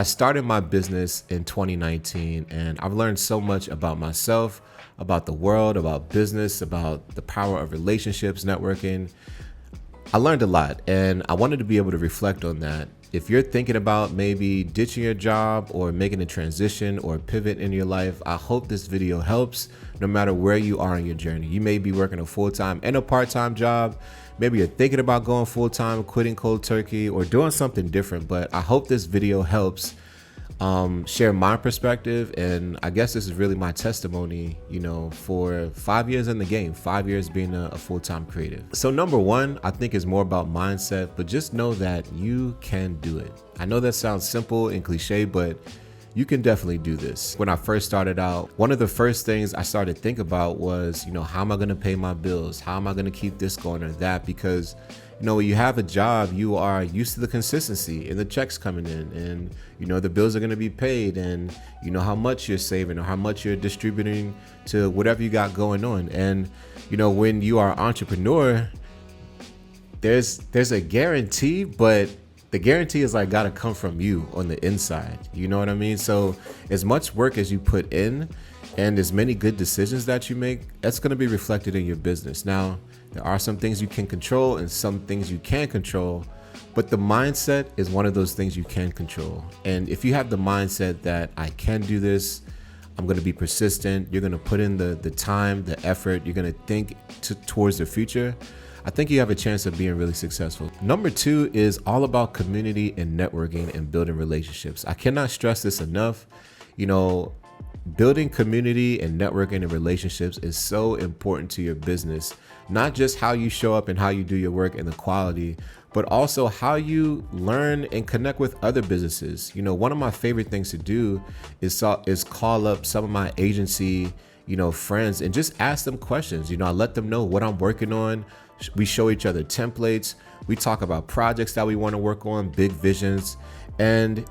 I started my business in 2019 and I've learned so much about myself, about the world, about business, about the power of relationships, networking. I learned a lot and I wanted to be able to reflect on that. If you're thinking about maybe ditching your job or making a transition or pivot in your life, I hope this video helps no matter where you are in your journey. You may be working a full-time and a part-time job. Maybe you're thinking about going full-time, quitting cold turkey, or doing something different, but I hope this video helps share my perspective. And I guess this is really my testimony, for 5 years in the game, 5 years being a full-time creative. So number one, I think is more about mindset, but just know that you can do it. I know that sounds simple and cliche, but you can definitely do this. When I first started out, one of the first things I started to think about was, how am I going to pay my bills? How am I going to keep this going or that? Because, when you have a job, you are used to the consistency and the checks coming in, and, the bills are going to be paid, and you know how much you're saving or how much you're distributing to whatever you got going on. And, when you are an entrepreneur, there's a guarantee, but the guarantee is like gotta come from you on the inside. You know what I mean? So as much work as you put in and as many good decisions that you make, that's gonna be reflected in your business. Now, there are some things you can control and some things you can't control, but the mindset is one of those things you can control. And if you have the mindset that I can do this, I'm gonna be persistent, you're gonna put in the time, the effort, you're gonna think towards the future, I think you have a chance of being really successful. Number two is all about community and networking and building relationships. I cannot stress this enough. Building community and networking and relationships is so important to your business. Not just how you show up and how you do your work and the quality, but also how you learn and connect with other businesses. One of my favorite things to do is call up some of my agency friends and just ask them questions. I let them know what I'm working on. We show each other templates. We talk about projects that we want to work on, big visions. And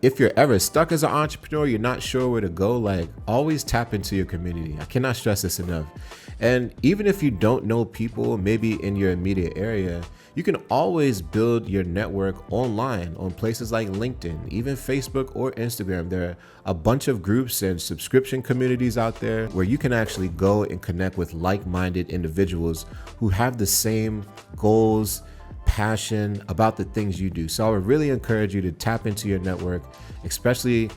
if you're ever stuck as an entrepreneur, you're not sure where to go, always tap into your community. I cannot stress this enough. And even if you don't know people, maybe in your immediate area, you can always build your network online on places like LinkedIn, even Facebook or Instagram. There are a bunch of groups and subscription communities out there where you can actually go and connect with like-minded individuals who have the same goals, passion about the things you do. So I would really encourage you to tap into your network, especially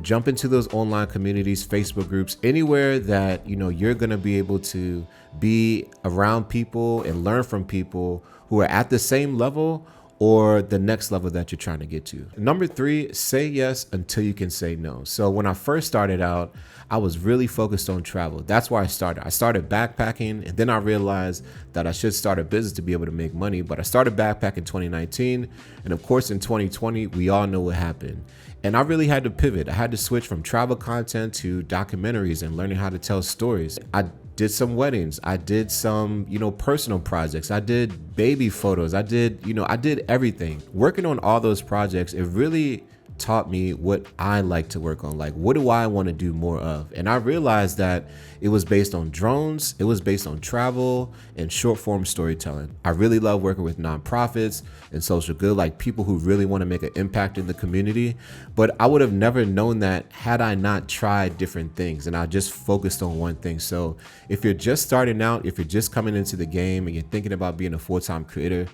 jump into those online communities, Facebook groups, anywhere that you're going to be able to be around people and learn from people who are at the same level or the next level that you're trying to get to. Number three, say yes until you can say no. So when I first started out, I was really focused on travel. That's why I started. I started backpacking, and then I realized that I should start a business to be able to make money. But I started backpacking in 2019. And of course, in 2020, we all know what happened. And I really had to pivot. I had to switch from travel content to documentaries and learning how to tell stories. I did some weddings. I did some, personal projects. I did baby photos. I did everything. Working on all those projects, it really taught me what I like to work on. What do I want to do more of? And I realized that it was based on drones, it was based on travel and short form storytelling. I really love working with nonprofits and social good, people who really want to make an impact in the community. But I would have never known that had I not tried different things and I just focused on one thing. So if you're just starting out, if you're just coming into the game and you're thinking about being a full-time creator,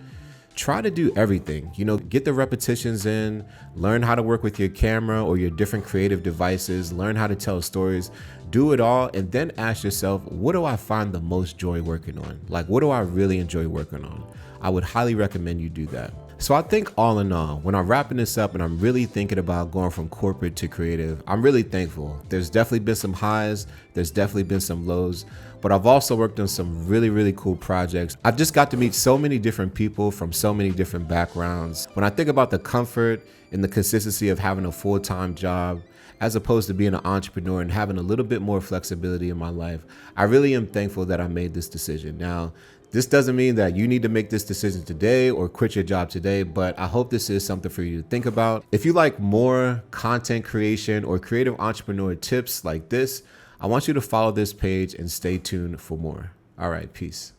try to do everything. Get the repetitions in, learn how to work with your camera or your different creative devices, learn how to tell stories, do it all, and then ask yourself, what do I find the most joy working on? What do I really enjoy working on? I would highly recommend you do that. So I think all in all, when I'm wrapping this up and I'm really thinking about going from corporate to creative, I'm really thankful. There's definitely been some highs, there's definitely been some lows, but I've also worked on some really, really cool projects. I've just got to meet so many different people from so many different backgrounds. When I think about the comfort and the consistency of having a full-time job, as opposed to being an entrepreneur and having a little bit more flexibility in my life, I really am thankful that I made this decision. Now, this doesn't mean that you need to make this decision today or quit your job today, but I hope this is something for you to think about. If you like more content creation or creative entrepreneur tips like this, I want you to follow this page and stay tuned for more. All right, peace.